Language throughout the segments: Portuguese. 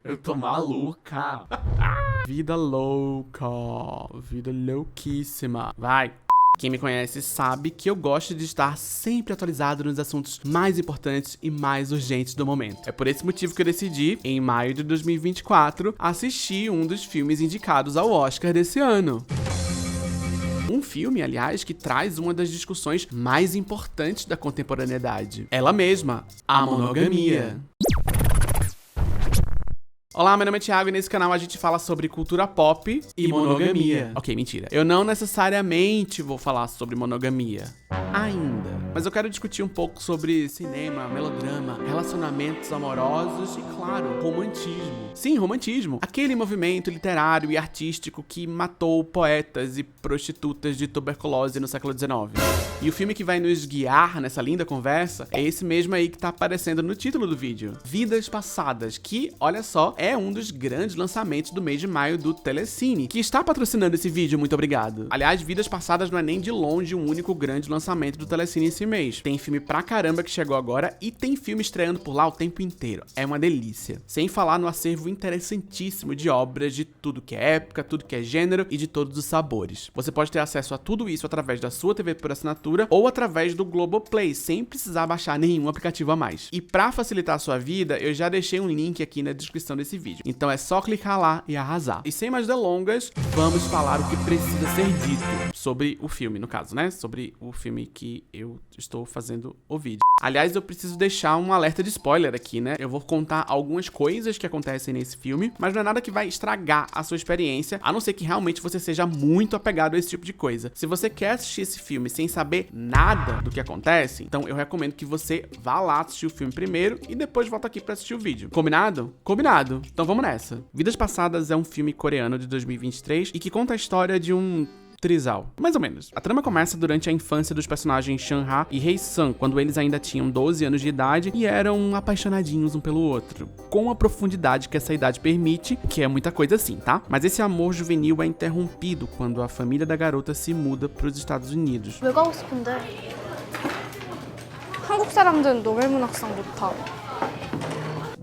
Eu tô maluca. Vida louca. Vida louquíssima. Vai. Quem me conhece sabe que eu gosto de estar sempre atualizado nos assuntos mais importantes e mais urgentes do momento. É por esse motivo que eu decidi, em maio de 2024, assistir um dos filmes indicados ao Oscar desse ano. Um filme, aliás, que traz uma das discussões mais importantes da contemporaneidade. Ela mesma, a monogamia. Olá, meu nome é Thiago e nesse canal a gente fala sobre cultura pop e monogamia. Ok, mentira. Eu não necessariamente vou falar sobre monogamia. Ainda. Mas eu quero discutir um pouco sobre cinema, melodrama, relacionamentos amorosos e, claro, romantismo. Sim, romantismo. Aquele movimento literário e artístico que matou poetas e prostitutas de tuberculose no século XIX. E o filme que vai nos guiar nessa linda conversa é esse mesmo aí que tá aparecendo no título do vídeo. Vidas Passadas, que, olha só, é um dos grandes lançamentos do mês de maio do Telecine, que está patrocinando esse vídeo, muito obrigado. Aliás, Vidas Passadas não é nem de longe um único grande lançamento do Telecine esse mês. Tem filme pra caramba que chegou agora e tem filme estreando por lá o tempo inteiro. É uma delícia. Sem falar no acervo interessantíssimo de obras de tudo que é época, tudo que é gênero e de todos os sabores. Você pode ter acesso a tudo isso através da sua TV por assinatura ou através do Globoplay, sem precisar baixar nenhum aplicativo a mais. E pra facilitar a sua vida, eu já deixei um link aqui na descrição desse vídeo. Então é só clicar lá e arrasar. E sem mais delongas, vamos falar o que precisa ser dito sobre o filme, no caso, né? Sobre o filme que eu estou fazendo o vídeo. Aliás, eu preciso deixar um alerta de spoiler aqui, né? Eu vou contar algumas coisas que acontecem nesse filme, mas não é nada que vai estragar a sua experiência, a não ser que realmente você seja muito apegado a esse tipo de coisa. Se você quer assistir esse filme sem saber nada do que acontece, então eu recomendo que você vá lá assistir o filme primeiro e depois volta aqui pra assistir o vídeo. Combinado? Combinado. Então vamos nessa. Vidas Passadas é um filme coreano de 2023 e que conta a história de um trisal, mais ou menos. A trama começa durante a infância dos personagens Shan-ha e Hye-sun, quando eles ainda tinham 12 anos de idade e eram apaixonadinhos um pelo outro, com a profundidade que essa idade permite, que é muita coisa assim, tá? Mas esse amor juvenil é interrompido quando a família da garota se muda para os Estados Unidos. 왜 가고 싶은데? 한국 사람들은 노벨문학상 좋다.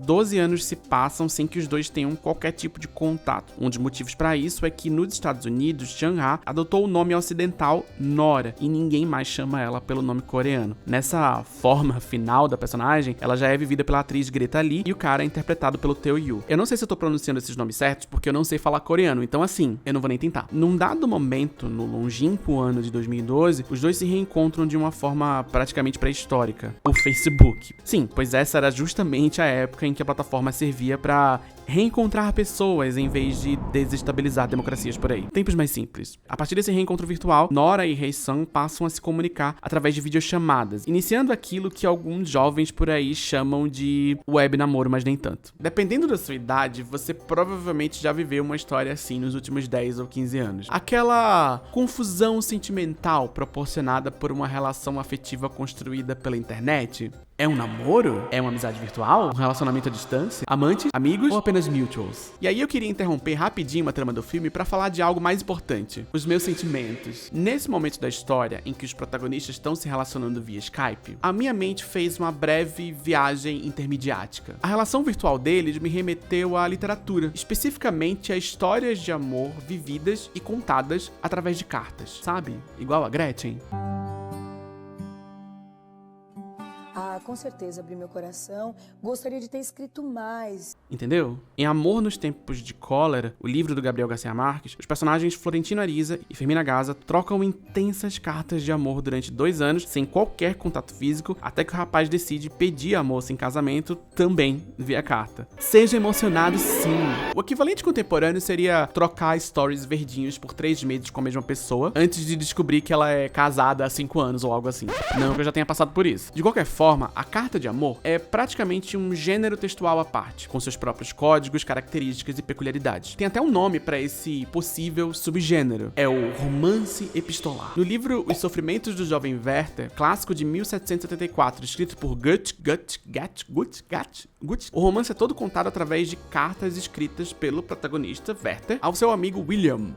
12 anos se passam sem que os dois tenham qualquer tipo de contato. Um dos motivos para isso é que nos Estados Unidos, Shan-ha adotou o nome ocidental Nora e ninguém mais chama ela pelo nome coreano. Nessa forma final da personagem, ela já é vivida pela atriz Greta Lee e o cara é interpretado pelo Teo Yoo. Eu não sei se eu tô pronunciando esses nomes certos porque eu não sei falar coreano, então assim, eu não vou nem tentar. Num dado momento, no longínquo ano de 2012, os dois se reencontram de uma forma praticamente pré-histórica: o Facebook. Sim, pois essa era justamente a época em que a plataforma servia para reencontrar pessoas em vez de desestabilizar democracias por aí. Tempos mais simples. A partir desse reencontro virtual, Nora e Hye-sun passam a se comunicar através de videochamadas, iniciando aquilo que alguns jovens por aí chamam de web namoro, mas nem tanto. Dependendo da sua idade, você provavelmente já viveu uma história assim nos últimos 10 ou 15 anos. Aquela confusão sentimental proporcionada por uma relação afetiva construída pela internet. É um namoro? É uma amizade virtual? Um relacionamento à distância? Amantes? Amigos? Ou apenas mutuals? E aí eu queria interromper rapidinho a trama do filme pra falar de algo mais importante: os meus sentimentos. Nesse momento da história em que os protagonistas estão se relacionando via Skype, a minha mente fez uma breve viagem intermediática. A relação virtual deles me remeteu à literatura, especificamente a histórias de amor vividas e contadas através de cartas, sabe? Igual a Gretchen. Com certeza abri meu coração, gostaria de ter escrito mais. Entendeu? Em Amor nos Tempos de Cólera, o livro do Gabriel Garcia Marques, os personagens Florentino Ariza e Fermina Gaza trocam intensas cartas de amor durante 2 anos, sem qualquer contato físico, até que o rapaz decide pedir a moça em casamento também via carta. Seja emocionado, sim! O equivalente contemporâneo seria trocar stories verdinhos por 3 meses com a mesma pessoa, antes de descobrir que ela é casada há 5 anos ou algo assim. Não que eu já tenha passado por isso. De qualquer forma, a carta de amor é praticamente um gênero textual à parte, com seus próprios códigos, características e peculiaridades. Tem até um nome para esse possível subgênero: é o romance epistolar. No livro Os Sofrimentos do Jovem Werther, clássico de 1774, escrito por Goethe, o romance é todo contado através de cartas escritas pelo protagonista Werther ao seu amigo William,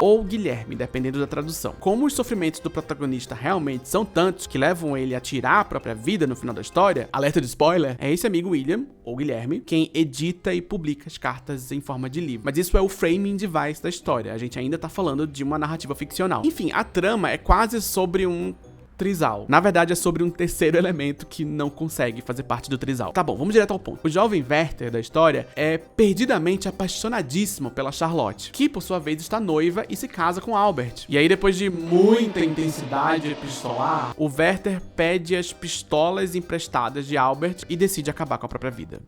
ou Guilherme, dependendo da tradução. Como os sofrimentos do protagonista realmente são tantos que levam ele a tirar a própria vida no final da história, alerta de spoiler, é esse amigo William, ou Guilherme, quem edita e publica as cartas em forma de livro. Mas isso é o framing device da história, a gente ainda tá falando de uma narrativa ficcional. Enfim, a trama é quase sobre um trisal. Na verdade, é sobre um terceiro elemento que não consegue fazer parte do trisal. Tá bom, vamos direto ao ponto. O jovem Werther da história é perdidamente apaixonadíssimo pela Charlotte, que por sua vez está noiva e se casa com Albert. E aí, depois de muita intensidade epistolar, o Werther pede as pistolas emprestadas de Albert e decide acabar com a própria vida.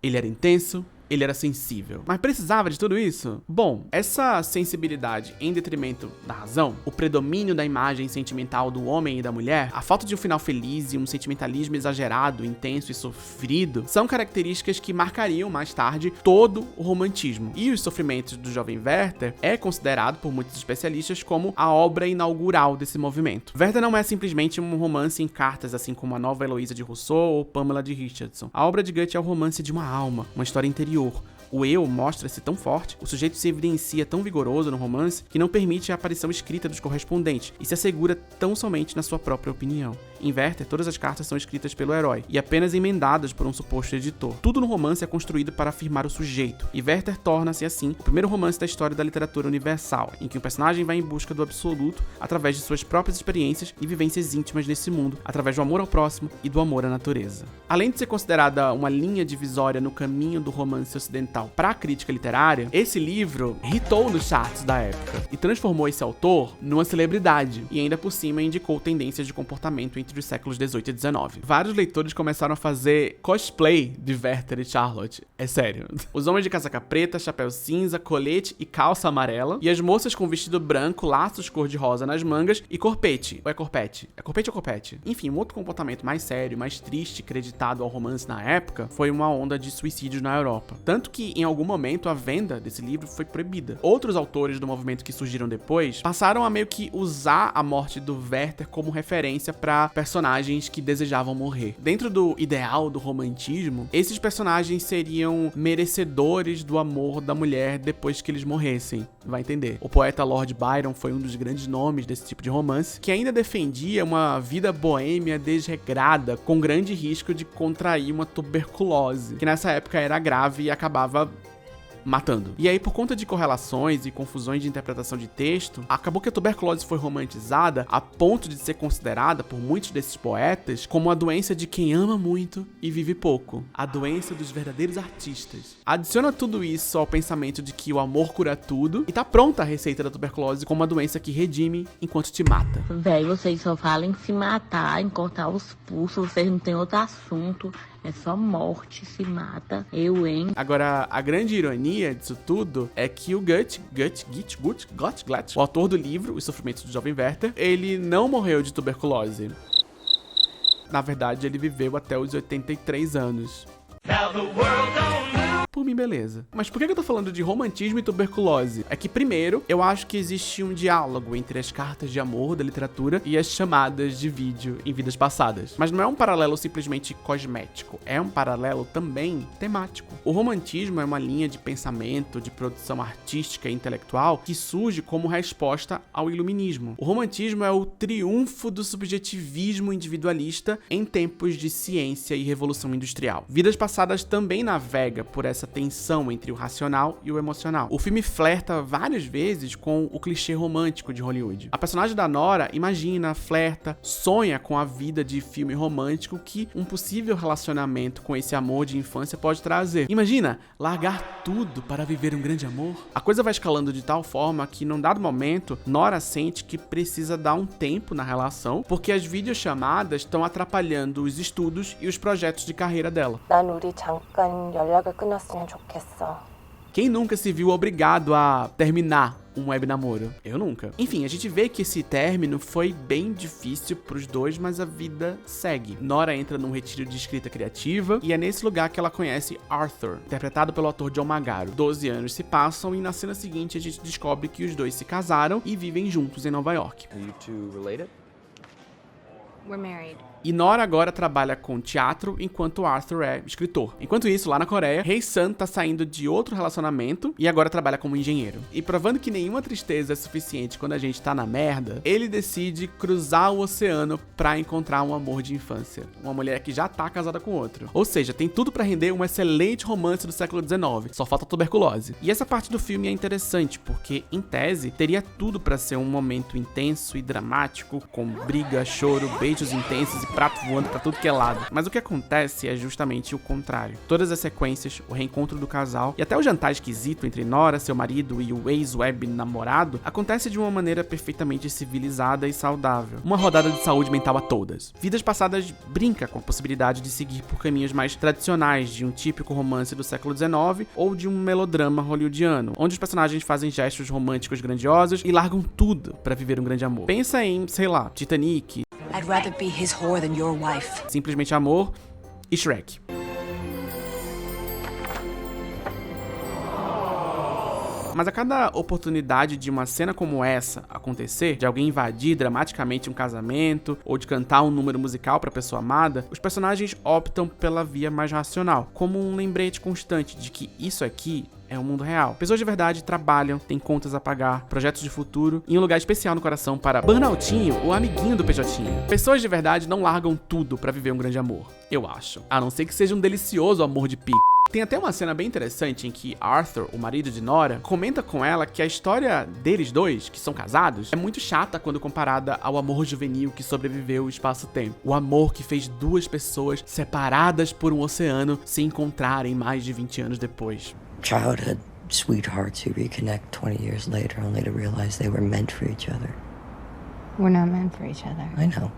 Ele era intenso, ele era sensível. Mas precisava de tudo isso? Bom, essa sensibilidade em detrimento da razão, o predomínio da imagem sentimental do homem e da mulher, a falta de um final feliz e um sentimentalismo exagerado, intenso e sofrido, são características que marcariam mais tarde todo o romantismo. E os sofrimentos do jovem Werther é considerado por muitos especialistas como a obra inaugural desse movimento. Werther não é simplesmente um romance em cartas, assim como a Nova Heloísa de Rousseau ou Pamela de Richardson. A obra de Goethe é o romance de uma alma, uma história interior. O eu mostra-se tão forte, o sujeito se evidencia tão vigoroso no romance que não permite a aparição escrita dos correspondentes e se assegura tão somente na sua própria opinião. Em Werther, todas as cartas são escritas pelo herói e apenas emendadas por um suposto editor. Tudo no romance é construído para afirmar o sujeito, e Werther torna-se assim o primeiro romance da história da literatura universal, em que o personagem vai em busca do absoluto através de suas próprias experiências e vivências íntimas nesse mundo, através do amor ao próximo e do amor à natureza. Além de ser considerada uma linha divisória no caminho do romance ocidental para a crítica literária, esse livro hitou nos charts da época e transformou esse autor numa celebridade, e ainda por cima indicou tendências de comportamento entre os séculos 18 e 19. Vários leitores começaram a fazer cosplay de Werther e Charlotte. É sério. Os homens de casaca preta, chapéu cinza, colete e calça amarela, e as moças com vestido branco, laços cor-de-rosa nas mangas e corpete. Ou é corpete? É corpete ou corpete? Enfim, um outro comportamento mais sério, mais triste, creditado ao romance na época, foi uma onda de suicídios na Europa. Tanto que, em algum momento, a venda desse livro foi proibida. Outros autores do movimento que surgiram depois passaram a meio que usar a morte do Werther como referência para personagens que desejavam morrer. Dentro do ideal do romantismo, esses personagens seriam merecedores do amor da mulher depois que eles morressem. Vai entender. O poeta Lord Byron foi um dos grandes nomes desse tipo de romance, que ainda defendia uma vida boêmia desregrada, com grande risco de contrair uma tuberculose, que nessa época era grave e acabava matando. E aí, por conta de correlações e confusões de interpretação de texto, acabou que a tuberculose foi romantizada a ponto de ser considerada por muitos desses poetas como a doença de quem ama muito e vive pouco. A doença dos verdadeiros artistas. Adiciona tudo isso ao pensamento de que o amor cura tudo e tá pronta a receita da tuberculose como uma doença que redime enquanto te mata. Véi, vocês só falam em se matar, em cortar os pulsos, vocês não tem outro assunto. É só morte, se mata. Eu, hein? Agora, a grande ironia disso tudo é que o Goethe, o autor do livro Os Sofrimentos do Jovem Werther, ele não morreu de tuberculose. Na verdade, ele viveu até os 83 anos. Por mim, beleza. Mas por que eu tô falando de romantismo e tuberculose? É que, primeiro, eu acho que existe um diálogo entre as cartas de amor da literatura e as chamadas de vídeo em vidas passadas. Mas não é um paralelo simplesmente cosmético, é um paralelo também temático. O romantismo é uma linha de pensamento, de produção artística e intelectual que surge como resposta ao iluminismo. O romantismo é o triunfo do subjetivismo individualista em tempos de ciência e revolução industrial. Vidas passadas também navega por essa tensão entre o racional e o emocional. O filme flerta várias vezes com o clichê romântico de Hollywood. A personagem da Nora imagina, flerta, sonha com a vida de filme romântico que um possível relacionamento com esse amor de infância pode trazer. Imagina, largar tudo para viver um grande amor. A coisa vai escalando de tal forma que, num dado momento, Nora sente que precisa dar um tempo na relação, porque as videochamadas estão atrapalhando os estudos e os projetos de carreira dela. Quem nunca se viu obrigado a terminar um web namoro? Eu nunca. Enfim, a gente vê que esse término foi bem difícil pros dois, mas a vida segue. Nora entra num retiro de escrita criativa e é nesse lugar que ela conhece Arthur, interpretado pelo ator John Magaro. 12 anos se passam e na cena seguinte a gente descobre que os dois se casaram e vivem juntos em Nova York. Are you two related? We're married. E Nora agora trabalha com teatro, enquanto Arthur é escritor. Enquanto isso, lá na Coreia, Hae-sun tá saindo de outro relacionamento e agora trabalha como engenheiro. E provando que nenhuma tristeza é suficiente quando a gente tá na merda, ele decide cruzar o oceano pra encontrar um amor de infância. Uma mulher que já tá casada com outro. Ou seja, tem tudo pra render um excelente romance do século XIX. Só falta tuberculose. E essa parte do filme é interessante, porque, em tese, teria tudo pra ser um momento intenso e dramático, com briga, choro, beijos intensos e prato voando pra tudo que é lado. Mas o que acontece é justamente o contrário. Todas as sequências, o reencontro do casal e até o jantar esquisito entre Nora, seu marido, e o ex-web namorado acontece de uma maneira perfeitamente civilizada e saudável. Uma rodada de saúde mental a todas. Vidas Passadas brinca com a possibilidade de seguir por caminhos mais tradicionais de um típico romance do século XIX ou de um melodrama hollywoodiano, onde os personagens fazem gestos românticos grandiosos e largam tudo pra viver um grande amor. Pensa em, sei lá, Titanic, I'd rather be his whore than your wife. Simplesmente Amor e Shrek. Mas a cada oportunidade de uma cena como essa acontecer, de alguém invadir dramaticamente um casamento, ou de cantar um número musical pra pessoa amada, os personagens optam pela via mais racional, como um lembrete constante de que isso aqui é o mundo real. Pessoas de verdade trabalham, têm contas a pagar, projetos de futuro e um lugar especial no coração para Burnoutinho, o amiguinho do PJinho. Pessoas de verdade não largam tudo pra viver um grande amor, eu acho. A não ser que seja um delicioso amor de pico. Tem até uma cena bem interessante em que Arthur, o marido de Nora, comenta com ela que a história deles dois, que são casados, é muito chata quando comparada ao amor juvenil que sobreviveu o espaço-tempo. O amor que fez duas pessoas separadas por um oceano se encontrarem mais de 20 anos depois. Childhood sweethearts who reconnect 20 years later only to realize they were meant for each other. We're not meant for each other. I know.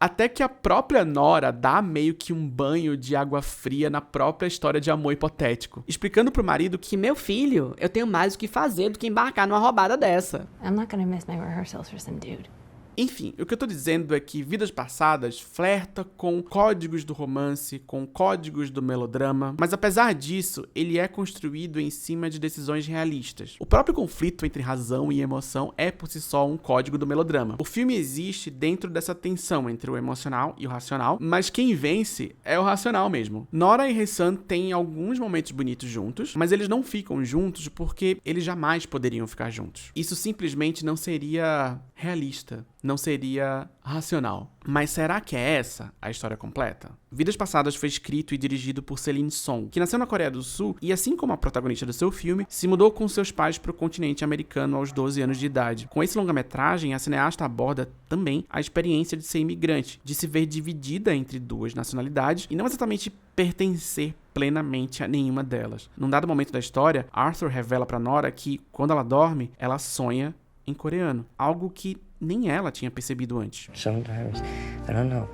Até que a própria Nora dá meio que um banho de água fria na própria história de amor hipotético, explicando pro marido que, meu filho, eu tenho mais o que fazer do que embarcar numa roubada dessa. I'm not gonna miss my rehearsals for some dude. Enfim, o que eu tô dizendo é que Vidas Passadas flerta com códigos do romance, com códigos do melodrama, mas apesar disso, ele é construído em cima de decisões realistas. O próprio conflito entre razão e emoção é por si só um código do melodrama. O filme existe dentro dessa tensão entre o emocional e o racional, mas quem vence é o racional mesmo. Nora e Hae-sun têm alguns momentos bonitos juntos, mas eles não ficam juntos porque eles jamais poderiam ficar juntos. Isso simplesmente não seria realista. Não seria racional. Mas será que é essa a história completa? Vidas Passadas foi escrito e dirigido por Celine Song, que nasceu na Coreia do Sul e, assim como a protagonista do seu filme, se mudou com seus pais para o continente americano aos 12 anos de idade. Com esse longa-metragem, a cineasta aborda também a experiência de ser imigrante, de se ver dividida entre duas nacionalidades e não exatamente pertencer plenamente a nenhuma delas. Num dado momento da história, Arthur revela para Nora que, quando ela dorme, ela sonha em coreano, algo que nem ela tinha percebido antes. Sometimes, I don't know.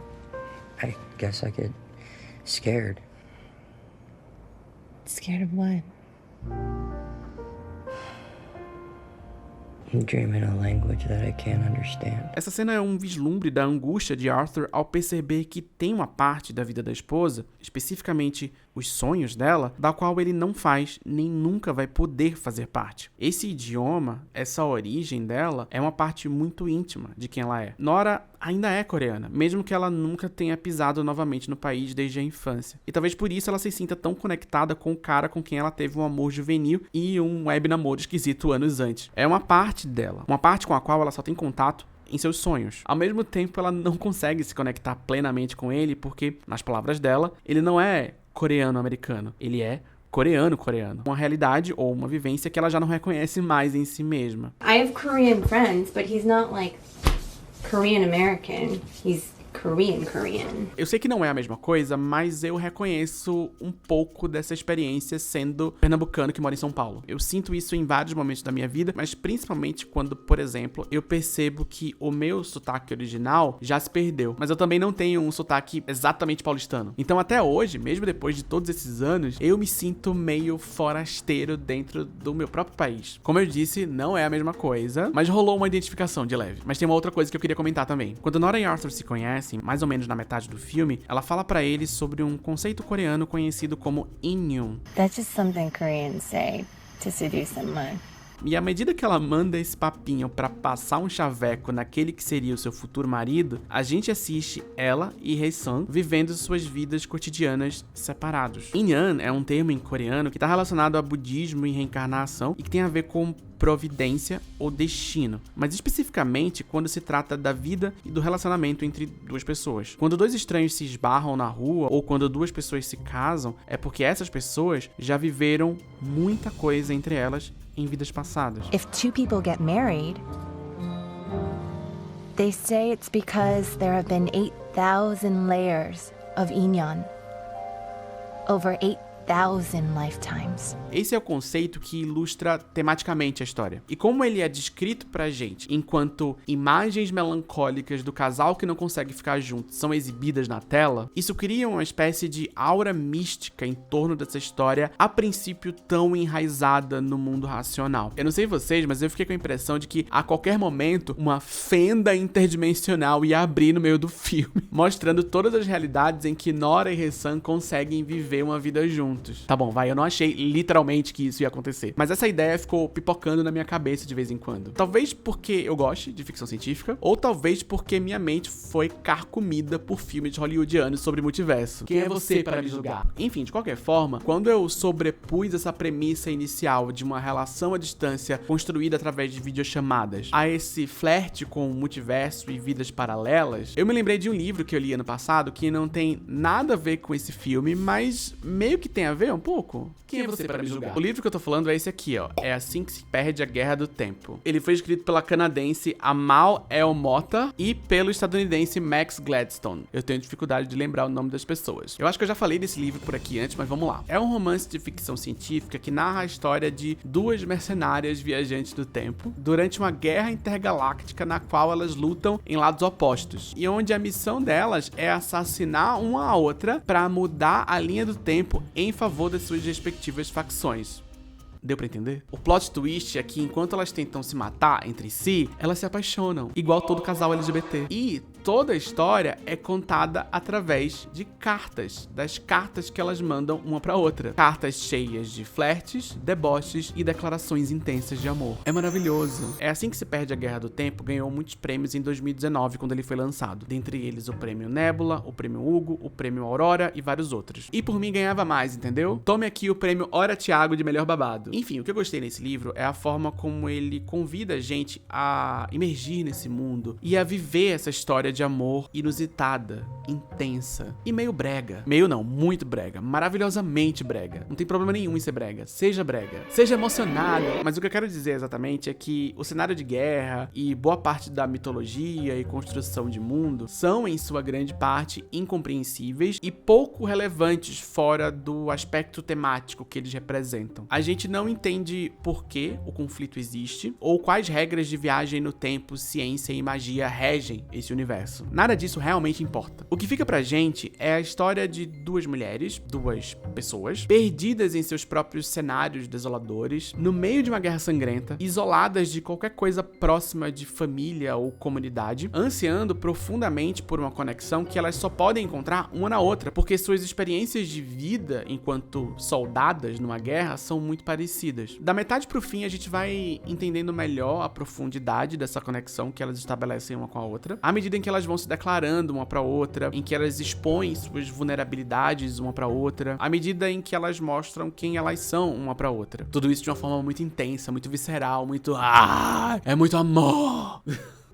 I guess I get scared. Scared of what? I'm dreaming a language that I can't understand. Essa cena é um vislumbre da angústia de Arthur ao perceber que tem uma parte da vida da esposa, especificamente os sonhos dela, da qual ele não faz nem nunca vai poder fazer parte. Esse idioma, essa origem dela, é uma parte muito íntima de quem ela é. Nora ainda é coreana, mesmo que ela nunca tenha pisado novamente no país desde a infância. E talvez por isso ela se sinta tão conectada com o cara com quem ela teve um amor juvenil e um web namoro esquisito anos antes. É uma parte dela, uma parte com a qual ela só tem contato em seus sonhos. Ao mesmo tempo, ela não consegue se conectar plenamente com ele porque, nas palavras dela, ele não é coreano-americano, ele é coreano-coreano. Uma realidade ou uma vivência que ela já não reconhece mais em si mesma. I have Korean friends, but he's not like Korean American. He's Korean. Eu sei que não é a mesma coisa, mas eu reconheço um pouco dessa experiência sendo pernambucano que mora em São Paulo. Eu sinto isso em vários momentos da minha vida, mas principalmente quando, por exemplo, eu percebo que o meu sotaque original já se perdeu. Mas eu também não tenho um sotaque exatamente paulistano. Então até hoje, mesmo depois de todos esses anos, eu me sinto meio forasteiro dentro do meu próprio país. Como eu disse, não é a mesma coisa, mas rolou uma identificação de leve. Mas tem uma outra coisa que eu queria comentar também. Quando Nora e Arthur se conhecem, mais ou menos na metade do filme, ela fala pra ele sobre um conceito coreano conhecido como Inhyun. That's just something Koreans say to seduce someone. E à medida que ela manda esse papinho pra passar um chaveco naquele que seria o seu futuro marido, a gente assiste ela e Hae-sun vivendo suas vidas cotidianas separados. Inyan é um termo em coreano que está relacionado a budismo e reencarnação e que tem a ver com providência ou destino, mas especificamente quando se trata da vida e do relacionamento entre duas pessoas. Quando dois estranhos se esbarram na rua ou quando duas pessoas se casam, é porque essas pessoas já viveram muita coisa entre elas em vidas passadas. If two people get married, they say it's because there have been 8,000 layers of inyan over 8,000 lifetimes. Esse é o conceito que ilustra tematicamente a história. E como ele é descrito pra gente enquanto imagens melancólicas do casal que não consegue ficar junto são exibidas na tela, isso cria uma espécie de aura mística em torno dessa história, a princípio tão enraizada no mundo racional. Eu não sei vocês, mas eu fiquei com a impressão de que a qualquer momento uma fenda interdimensional ia abrir no meio do filme, mostrando todas as realidades em que Nora e Hae-sun conseguem viver uma vida juntos. Tá bom, vai, eu não achei literalmente que isso ia acontecer, mas essa ideia ficou pipocando na minha cabeça de vez em quando. Talvez porque eu goste de ficção científica, ou talvez porque minha mente foi carcomida por filmes hollywoodianos sobre multiverso. Quem é você para me julgar? Enfim, de qualquer forma, quando eu sobrepus essa premissa inicial de uma relação à distância construída através de videochamadas a esse flerte com o multiverso e vidas paralelas, eu me lembrei de um livro que eu li ano passado que não tem nada a ver com esse filme, mas meio que tem a ver um pouco? Quem é você para me julgar? O livro que eu tô falando é esse aqui, ó. É Assim que se perde a Guerra do Tempo. Ele foi escrito pela canadense Amal El-Mota e pelo estadunidense Max Gladstone. Eu tenho dificuldade de lembrar o nome das pessoas. Eu acho que eu já falei desse livro por aqui antes, mas vamos lá. É um romance de ficção científica que narra a história de duas mercenárias viajantes do tempo durante uma guerra intergaláctica na qual elas lutam em lados opostos e onde a missão delas é assassinar uma a outra para mudar a linha do tempo em favor das suas respectivas facções. Deu pra entender? O plot twist é que enquanto elas tentam se matar entre si, elas se apaixonam, igual todo casal LGBT. E toda a história é contada através de cartas, das cartas que elas mandam uma pra outra. Cartas cheias de flertes, deboches e declarações intensas de amor. É maravilhoso. É Assim que se perde a Guerra do Tempo ganhou muitos prêmios em 2019, quando ele foi lançado. Dentre eles o Prêmio Nebula, o Prêmio Hugo, o Prêmio Aurora e vários outros. E por mim ganhava mais, entendeu? Tome aqui o Prêmio Hora Thiago de melhor babado. Enfim, o que eu gostei nesse livro é a forma como ele convida a gente a imergir nesse mundo e a viver essa história de amor inusitada, intensa e meio brega. Meio não, muito brega. Maravilhosamente brega. Não tem problema nenhum em ser brega. Seja brega. Seja emocionado. Mas o que eu quero dizer exatamente é que o cenário de guerra e boa parte da mitologia e construção de mundo são, em sua grande parte, incompreensíveis e pouco relevantes fora do aspecto temático que eles representam. A gente não entende por que o conflito existe ou quais regras de viagem no tempo, ciência e magia regem esse universo. Nada disso realmente importa. O que fica pra gente é a história de duas mulheres, duas pessoas, perdidas em seus próprios cenários desoladores, no meio de uma guerra sangrenta, isoladas de qualquer coisa próxima de família ou comunidade, ansiando profundamente por uma conexão que elas só podem encontrar uma na outra, porque suas experiências de vida enquanto soldadas numa guerra são muito parecidas. Da metade pro fim, a gente vai entendendo melhor a profundidade dessa conexão que elas estabelecem uma com a outra, à medida em que elas vão se declarando uma pra outra, em que elas expõem suas vulnerabilidades uma pra outra, à medida em que elas mostram quem elas são uma pra outra. Tudo isso de uma forma muito intensa, muito visceral, muito... é muito amor!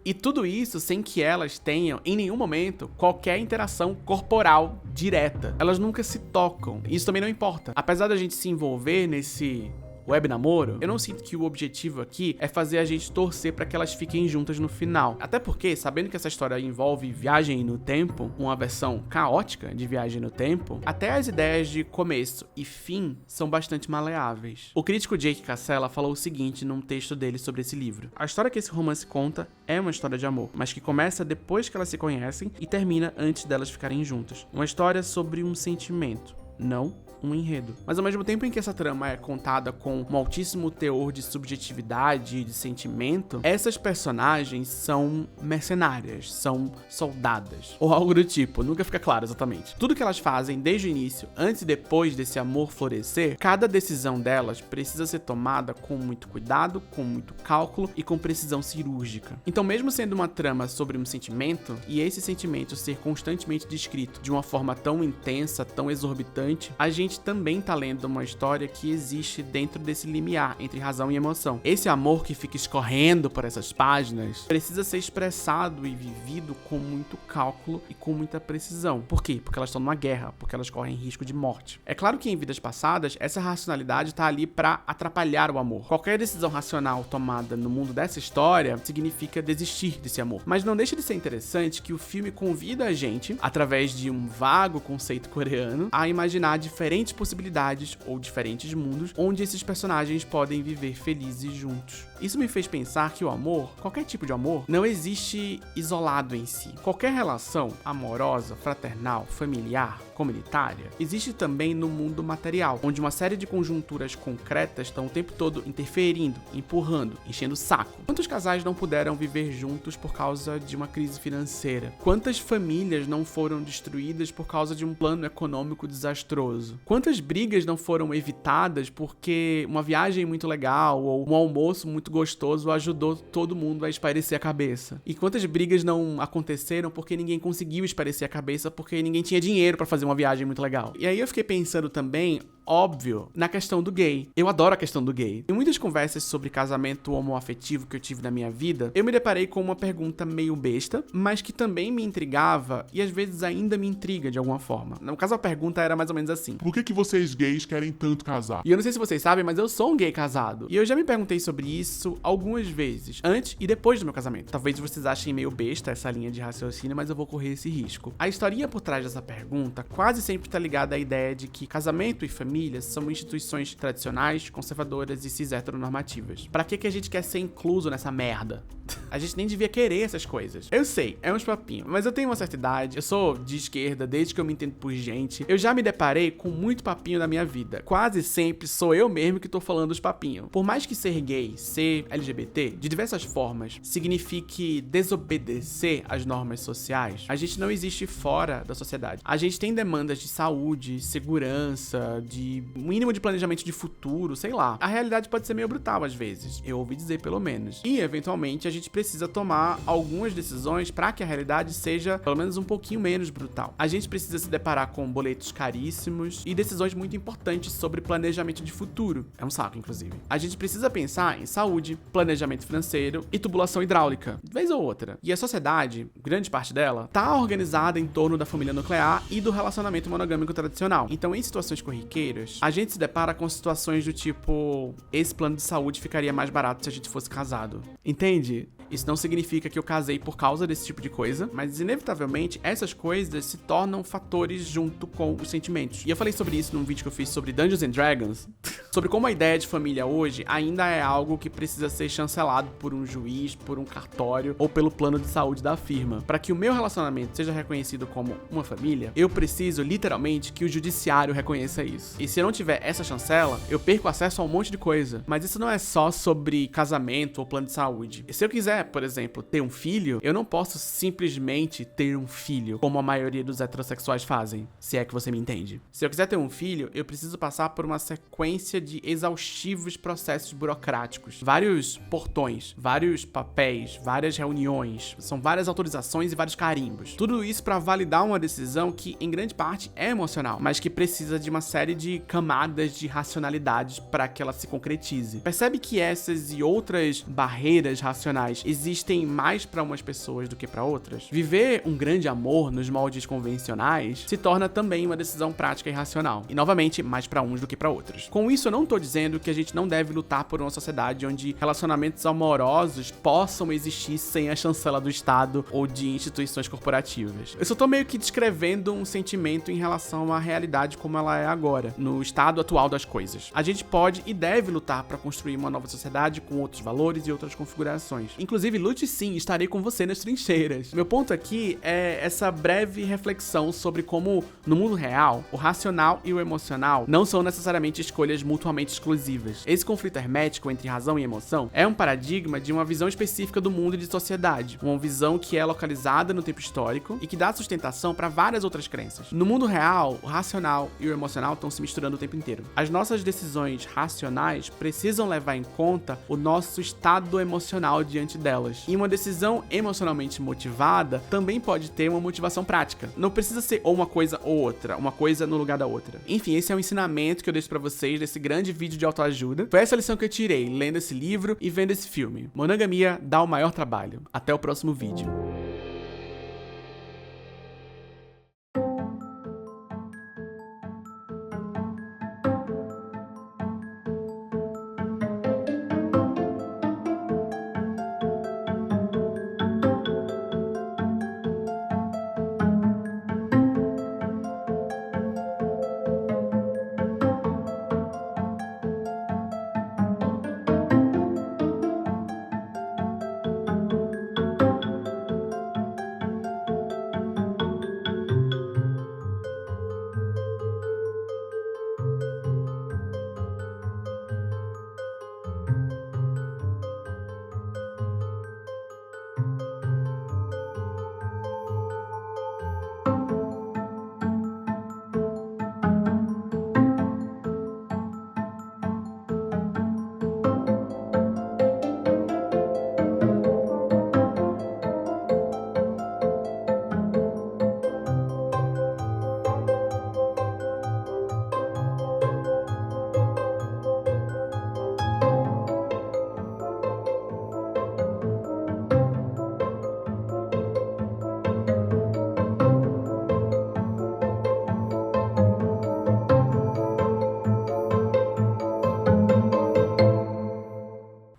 E tudo isso sem que elas tenham, em nenhum momento, qualquer interação corporal direta. Elas nunca se tocam. Isso também não importa. Apesar da gente se envolver nesse web namoro, eu não sinto que o objetivo aqui é fazer a gente torcer pra que elas fiquem juntas no final. Até porque, sabendo que essa história envolve viagem no tempo, uma versão caótica de viagem no tempo, até as ideias de começo e fim são bastante maleáveis. O crítico Jake Cassella falou o seguinte num texto dele sobre esse livro: a história que esse romance conta é uma história de amor, mas que começa depois que elas se conhecem e termina antes delas ficarem juntas. Uma história sobre um sentimento, não um enredo. Mas ao mesmo tempo em que essa trama é contada com um altíssimo teor de subjetividade e de sentimento, essas personagens são mercenárias, são soldadas, ou algo do tipo, nunca fica claro exatamente. Tudo que elas fazem desde o início, antes e depois desse amor florescer, cada decisão delas precisa ser tomada com muito cuidado, com muito cálculo e com precisão cirúrgica. Então, mesmo sendo uma trama sobre um sentimento, e esse sentimento ser constantemente descrito de uma forma tão intensa, tão exorbitante, a gente também tá lendo uma história que existe dentro desse limiar entre razão e emoção. Esse amor que fica escorrendo por essas páginas precisa ser expressado e vivido com muito cálculo e com muita precisão. Por quê? Porque elas estão numa guerra, porque elas correm risco de morte. É claro que em vidas passadas, essa racionalidade tá ali pra atrapalhar o amor. Qualquer decisão racional tomada no mundo dessa história significa desistir desse amor. Mas não deixa de ser interessante que o filme convida a gente, através de um vago conceito coreano, a imaginar diferentes possibilidades ou diferentes mundos onde esses personagens podem viver felizes juntos. Isso me fez pensar que o amor, qualquer tipo de amor, não existe isolado em si. Qualquer relação amorosa, fraternal, familiar, comunitária, existe também no mundo material, onde uma série de conjunturas concretas estão o tempo todo interferindo, empurrando, enchendo o saco. Quantos casais não puderam viver juntos por causa de uma crise financeira? Quantas famílias não foram destruídas por causa de um plano econômico desastroso? Quantas brigas não foram evitadas porque uma viagem muito legal ou um almoço muito gostoso ajudou todo mundo a espairecer a cabeça? E quantas brigas não aconteceram porque ninguém conseguiu espairecer a cabeça porque ninguém tinha dinheiro pra fazer uma viagem muito legal? E aí eu fiquei pensando também, óbvio, na questão do gay. Eu adoro a questão do gay. Em muitas conversas sobre casamento homoafetivo que eu tive na minha vida, eu me deparei com uma pergunta meio besta, mas que também me intrigava e às vezes ainda me intriga de alguma forma. No caso, a pergunta era mais ou menos assim: por que vocês gays querem tanto casar? E eu não sei se vocês sabem, mas eu sou um gay casado. E eu já me perguntei sobre isso algumas vezes, antes e depois do meu casamento. Talvez vocês achem meio besta essa linha de raciocínio, mas eu vou correr esse risco. A historinha por trás dessa pergunta quase sempre tá ligada à ideia de que casamento e família são instituições tradicionais, conservadoras e cis-heteronormativas. Pra que a gente quer ser incluso nessa merda? A gente nem devia querer essas coisas. Eu sei, é uns papinhos, mas eu tenho uma certa idade, eu sou de esquerda desde que eu me entendo por gente. Eu já me deparei com muito papinho na minha vida. Quase sempre sou eu mesmo que tô falando os papinhos. Por mais que ser gay, ser LGBT, de diversas formas, signifique desobedecer às normas sociais, a gente não existe fora da sociedade. A gente tem demandas de saúde, segurança, de mínimo de planejamento de futuro, sei lá. A realidade pode ser meio brutal às vezes, eu ouvi dizer pelo menos. E, eventualmente, a gente precisa tomar algumas decisões pra que a realidade seja, pelo menos, um pouquinho menos brutal. A gente precisa se deparar com boletos caríssimos e decisões muito importantes sobre planejamento de futuro. É um saco, inclusive. A gente precisa pensar em saúde, planejamento financeiro e tubulação hidráulica, vez ou outra. E a sociedade, grande parte dela, tá organizada em torno da família nuclear e do relacionamento monogâmico tradicional. Então, em situações corriqueiras, a gente se depara com situações do tipo: esse plano de saúde ficaria mais barato se a gente fosse casado. Entende? Isso não significa que eu casei por causa desse tipo de coisa, mas inevitavelmente essas coisas se tornam fatores junto com os sentimentos. E eu falei sobre isso num vídeo que eu fiz sobre Dungeons and Dragons, sobre como a ideia de família hoje ainda é algo que precisa ser chancelado por um juiz, por um cartório ou pelo plano de saúde da firma. Para que o meu relacionamento seja reconhecido como uma família, eu preciso literalmente que o judiciário reconheça isso. E se eu não tiver essa chancela, eu perco acesso a um monte de coisa. Mas isso não é só sobre casamento ou plano de saúde. E se eu quiser, por exemplo, ter um filho, eu não posso simplesmente ter um filho, como a maioria dos heterossexuais fazem, se é que você me entende. Se eu quiser ter um filho, eu preciso passar por uma sequência de exaustivos processos burocráticos. Vários portões, vários papéis, várias reuniões, são várias autorizações e vários carimbos. Tudo isso para validar uma decisão que, em grande parte, é emocional, mas que precisa de uma série de camadas de racionalidades para que ela se concretize. Percebe que essas e outras barreiras racionais existem mais para umas pessoas do que para outras? Viver um grande amor nos moldes convencionais se torna também uma decisão prática e racional. E, novamente, mais para uns do que para outros. Com isso, eu não tô dizendo que a gente não deve lutar por uma sociedade onde relacionamentos amorosos possam existir sem a chancela do Estado ou de instituições corporativas. Eu só tô meio que descrevendo um sentimento em relação à realidade como ela é agora, no estado atual das coisas. A gente pode e deve lutar para construir uma nova sociedade com outros valores e outras configurações. Inclusive Inclusive, lute sim, estarei com você nas trincheiras. Meu ponto aqui é essa breve reflexão sobre como, no mundo real, o racional e o emocional não são necessariamente escolhas mutuamente exclusivas. Esse conflito hermético entre razão e emoção é um paradigma de uma visão específica do mundo e de sociedade, uma visão que é localizada no tempo histórico e que dá sustentação para várias outras crenças. No mundo real, o racional e o emocional estão se misturando o tempo inteiro. As nossas decisões racionais precisam levar em conta o nosso estado emocional diante delas. E uma decisão emocionalmente motivada também pode ter uma motivação prática. Não precisa ser ou uma coisa ou outra, uma coisa no lugar da outra. Enfim, esse é um ensinamento que eu deixo pra vocês desse grande vídeo de autoajuda. Foi essa lição que eu tirei lendo esse livro e vendo esse filme. Monogamia dá o maior trabalho. Até o próximo vídeo.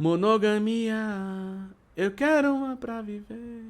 Monogamia, eu quero uma pra viver.